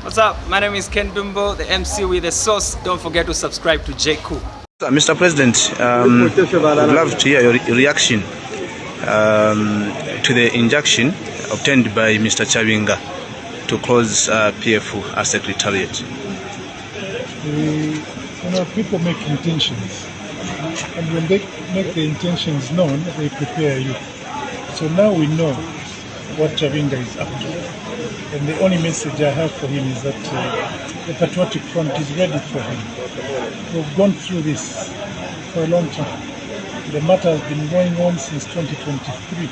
What's up? My name is Ken Dumbo, the MC with the sauce. Don't forget to subscribe to J Cool. Mr. President, I'd love to hear your reaction to the injunction obtained by Mr. Chabinga to close PF Secretariat. People make intentions, and when they make the intentions known, they prepare you. So now we know what Chabinga is up to. And the only message I have for him is that the Patriotic Front is ready for him. We've gone through this for a long time. The matter has been going on since 2023.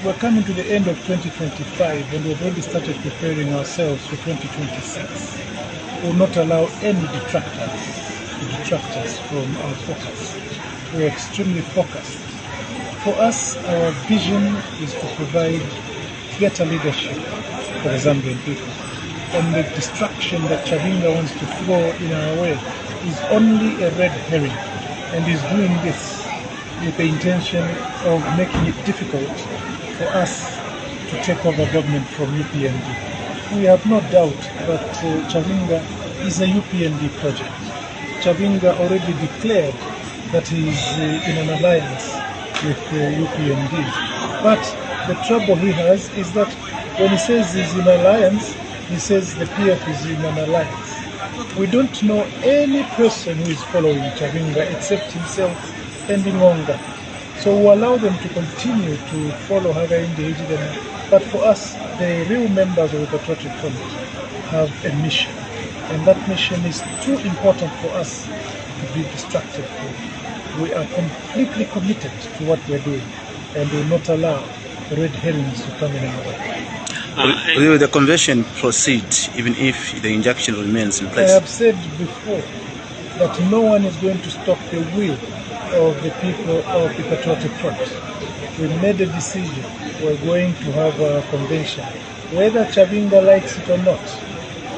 We're coming to the end of 2025 and we've already started preparing ourselves for 2026. We will not allow any detractors to detract us from our focus. We're extremely focused. For us, our vision is to provide better leadership for the Zambian people. And the distraction that Chabinga wants to throw in our way is only a red herring, and he's doing this with the intention of making it difficult for us to take over government from UPND. We have no doubt that Chabinga is a UPND project. Chabinga already declared that he is in an alliance with UPND. But the trouble he has is that when he says he's in alliance, he says the PF is in an alliance. We don't know any person who is following Chabinga except himself and Ingonga. So we allow them to continue to follow Hakainde Hichilema. But for us, the real members of the Patriotic Front have a mission. And that mission is too important for us to be distracted from. We are completely committed to what we're doing and will not allow red herrings to come in our way. Will the convention proceed even if the injunction remains in place? I have said before that no one is going to stop the will of the people of the Patriotic Front. We made a decision. We're going to have a convention. Whether Chabinga likes it or not,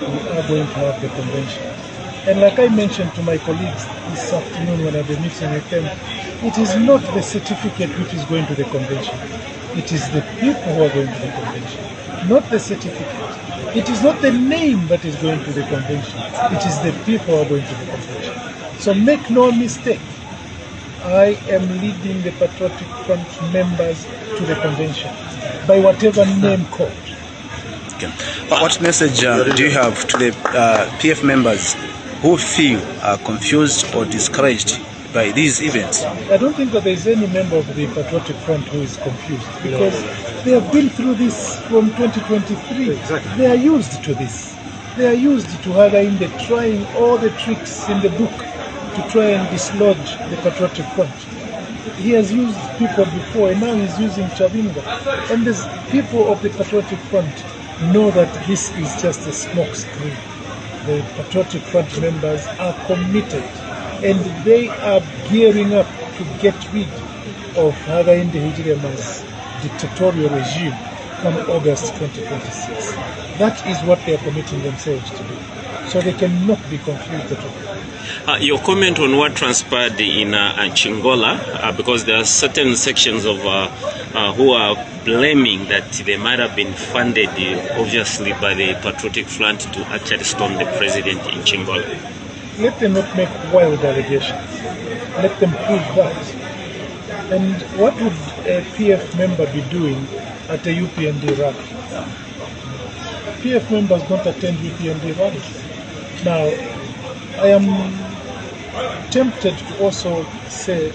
we are going to have the convention. And like I mentioned to my colleagues this afternoon when I was meeting with them, it is not the certificate which is going to the convention. It is the people who are going to the convention, not the certificate. It is not the name that is going to the convention. It is the people who are going to the convention. So make no mistake, I am leading the Patriotic Front members to the convention by whatever name called. Okay. What message do you have to the PF members who feel confused or discouraged by these events? I don't think that there is any member of the Patriotic Front who is confused because they have been through this from 2023. Exactly. They are used to this. They are used to Hakainde trying all the tricks in the book to try and dislodge the Patriotic Front. He has used people before and now he's using Chabinga. And the people of the Patriotic Front know that this is just a smoke screen. The Patriotic Front members are committed and they are gearing up to get rid of Hakainde Hichilema's dictatorial regime come August 2026. That is what they are committing themselves to do. So they cannot be confused at all. Your comment on what transpired in Chingola, because there are certain sections of who are blaming that they might have been funded, obviously, by the Patriotic Front to actually storm the president in Chingola. Let them not make wild allegations. Let them prove that. And what would a PF member be doing at a UPND rally? PF members don't attend UPND rallies. Now, I am tempted to also say,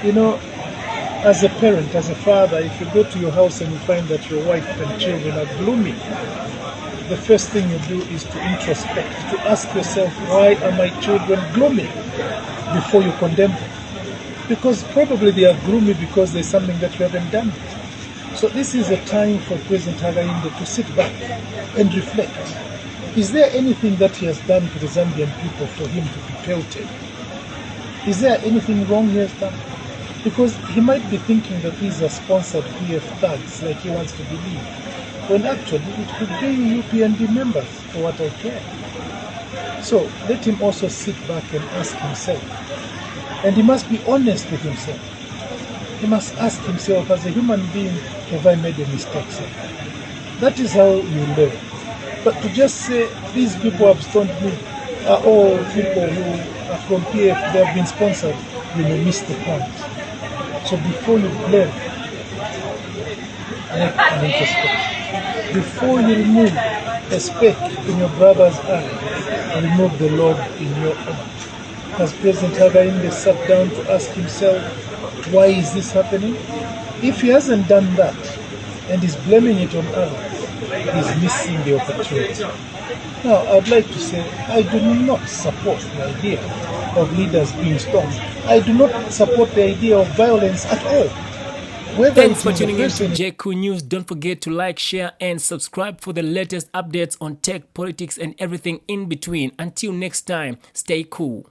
as a parent, as a father, if you go to your house and you find that your wife and children are gloomy, the first thing you do is to introspect, to ask yourself, why are my children gloomy, before you condemn them. Because probably they are gloomy because there's something that you haven't done. So this is a time for President Hakainde to sit back and reflect. Is there anything that he has done to the Zambian people for him to be pelted? Is there anything wrong he has done? Because he might be thinking that these are sponsored PF thugs, like he wants to believe, when actually it could be UPND members, for what I care. So let him also sit back and ask himself. And he must be honest with himself. He must ask himself, as a human being, have I made a mistake, sir? That is how you learn. But to just say these people have stoned me are all people who are from PF, they have been sponsored, you may miss the point. So before you blame, make an introspection. Before you remove a speck in your brother's eye, remove the log in your own. Has President Hakainde sat down to ask himself, why is this happening? If he hasn't done that and is blaming it on others, he's missing the opportunity. Now, I'd like to say, I do not support the idea of leaders being stoned. I do not support the idea of violence at all. Thanks for tuning in to JQ News. Don't forget to like, share, and subscribe for the latest updates on tech, politics, and everything in between. Until next time, stay cool.